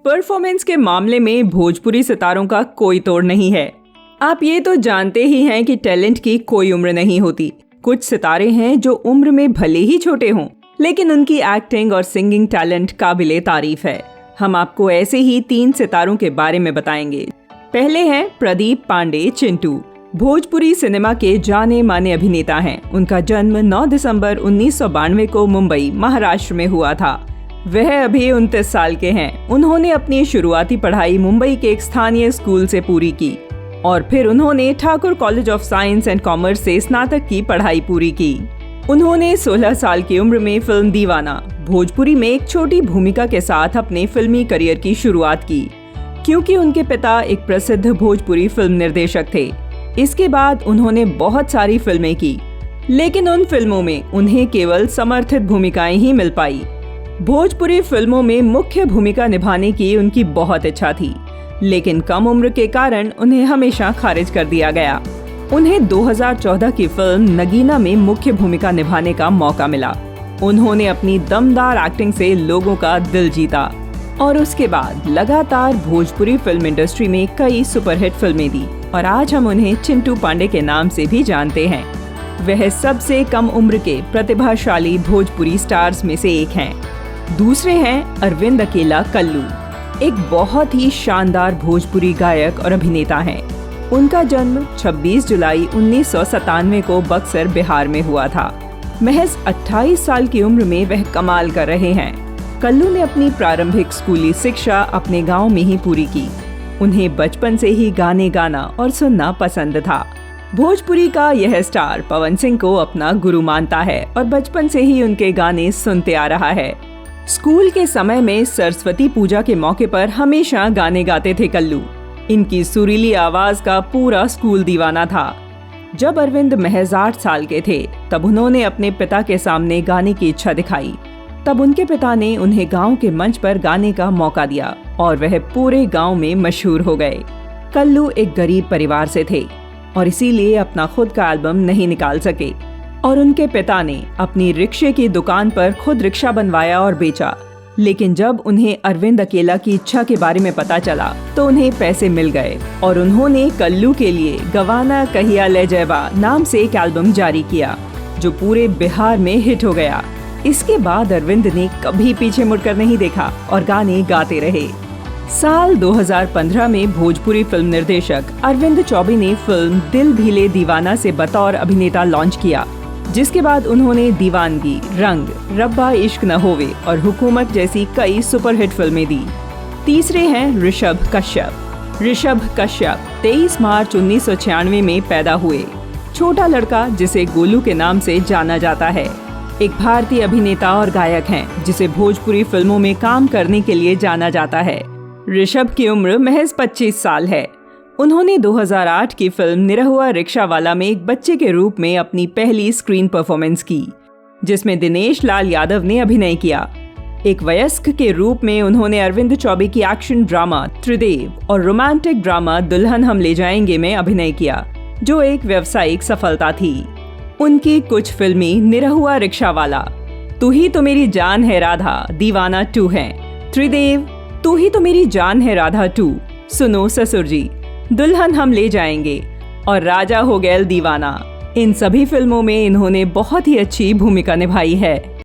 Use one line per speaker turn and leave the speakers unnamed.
Performance के मामले में भोजपुरी सितारों का कोई तोड़ नहीं है। आप ये तो जानते ही हैं कि टैलेंट की कोई उम्र नहीं होती। कुछ सितारे हैं जो उम्र में भले ही छोटे हों, लेकिन उनकी एक्टिंग और सिंगिंग टैलेंट काबिले तारीफ है। हम आपको ऐसे ही 3 सितारों के बारे में बताएंगे। पहले हैं प्रदीप पांडे चिंटू। भोजपुरी सिनेमा के जाने माने अभिनेता हैं। उनका जन्म 9 दिसंबर 1992 को मुंबई, महाराष्ट्र में हुआ था। वह अभी 29 साल के हैं। उन्होंने अपनी शुरुआती पढ़ाई मुंबई के एक स्थानीय स्कूल से पूरी की और फिर उन्होंने Thakur college of science and commerce से स्नातक की पढ़ाई पूरी की। उन्होंने 16 साल की उम्र में फिल्म दीवाना भोजपुरी में एक छोटी भूमिका के साथ अपने फिल्मी करियर की शुरुआत की, क्योंकि उनके पिता एक प्रसिद्ध भोजपुरी फिल्म निर्देशक थे। इसके बाद उन्होंने बहुत सारी फिल्में की, लेकिन उन फिल्मों में उन्हें केवल समर्थित भूमिकाएं ही मिल पाई। भोजपुरी फिल्मों में मुख्य भूमिका निभाने की उनकी बहुत इच्छा थी, लेकिन कम उम्र के कारण उन्हें हमेशा खारिज कर दिया गया। उन्हें 2014 की फिल्म नगीना में मुख्य भूमिका निभाने का मौका मिला। उन्होंने अपनी दमदार एक्टिंग से लोगों का दिल जीता और उसके बाद लगातार भोजपुरी फिल्म इंडस्ट्री में कई सुपरहिट फिल्में दी और आज हम उन्हें चिंटू पांडे के नाम से भी जानते हैं। वह सबसे कम उम्र के प्रतिभाशाली भोजपुरी स्टार्स में से एक हैं। दूसरे हैं अरविंद अकेला कल्लू, एक बहुत ही शानदार भोजपुरी गायक और अभिनेता हैं। उनका जन्म 26 जुलाई 1997 को बक्सर, बिहार में हुआ था। महज 28 साल की उम्र में वह कमाल कर रहे हैं। कल्लू ने अपनी प्रारंभिक स्कूली शिक्षा अपने गांव में ही पूरी की। उन्हें बचपन से ही गाने गाना और सुनना पसंद था। भोजपुरी का यह स्टार पवन सिंह को अपना गुरु मानता है और बचपन से ही उनके गाने सुनते आ रहा है। स्कूल के समय में सरस्वती पूजा के मौके पर हमेशा गाने गाते थे कल्लू। इनकी सुरीली आवाज का पूरा स्कूल दीवाना था। जब अरविंद महज 8 साल के थे, तब उन्होंने अपने पिता के सामने गाने की इच्छा दिखाई। तब उनके पिता ने उन्हें गांव के मंच पर गाने का मौका दिया और वह पूरे गांव में मशहूर हो गए। कल्लू एक गरीब परिवार से थे और इसीलिए अपना खुद का एल्बम नहीं निकाल सके और उनके पिता ने अपनी रिक्शे की दुकान पर खुद रिक्शा बनवाया और बेचा। लेकिन जब उन्हें अरविंद अकेला की इच्छा के बारे में पता चला तो उन्हें पैसे मिल गए और उन्होंने कल्लू के लिए गवाना कहिया ले जयबा नाम से एक एल्बम जारी किया, जो पूरे बिहार में हिट हो गया। इसके बाद अरविंद ने कभी पीछे मुड़कर नहीं देखा और गाने गाते रहे। साल 2015 में भोजपुरी फिल्म निर्देशक अरविंद चौबे ने फिल्म दिल भीले दीवाना से बतौर अभिनेता लॉन्च किया, जिसके बाद उन्होंने दीवानगी, रंग, रब्बा इश्क न होवे और हुकूमत जैसी कई सुपरहिट फिल्में दी। तीसरे हैं ऋषभ कश्यप। ऋषभ कश्यप 23 मार्च 1996 में पैदा हुए। छोटा लड़का जिसे गोलू के नाम से जाना जाता है, एक भारतीय अभिनेता और गायक हैं जिसे भोजपुरी फिल्मों में काम करने के लिए जाना जाता है। ऋषभ की उम्र महज 25 साल है। उन्होंने 2008 की फिल्म निरहुआ रिक्शा वाला में एक बच्चे के रूप में अपनी पहली स्क्रीन परफॉर्मेंस की, जिसमें दिनेश लाल यादव ने अभिनय किया। एक वयस्क के रूप में उन्होंने अरविंद चौबे की एक्शन ड्रामा त्रिदेव और रोमांटिक ड्रामा दुल्हन हम ले जाएंगे में अभिनय किया, जो एक व्यावसायिक सफलता थी। उनकी कुछ फिल्में निरहुआ रिक्शा वाला, तू ही तो मेरी जान है राधा, दीवाना 2 हैं, त्रिदेव, तू ही तो मेरी जान है राधा 2, सुनो ससुर जी, दुल्हन हम ले जाएंगे और राजा हो गैल दीवाना। इन सभी फिल्मों में इन्होंने बहुत ही अच्छी भूमिका निभाई है।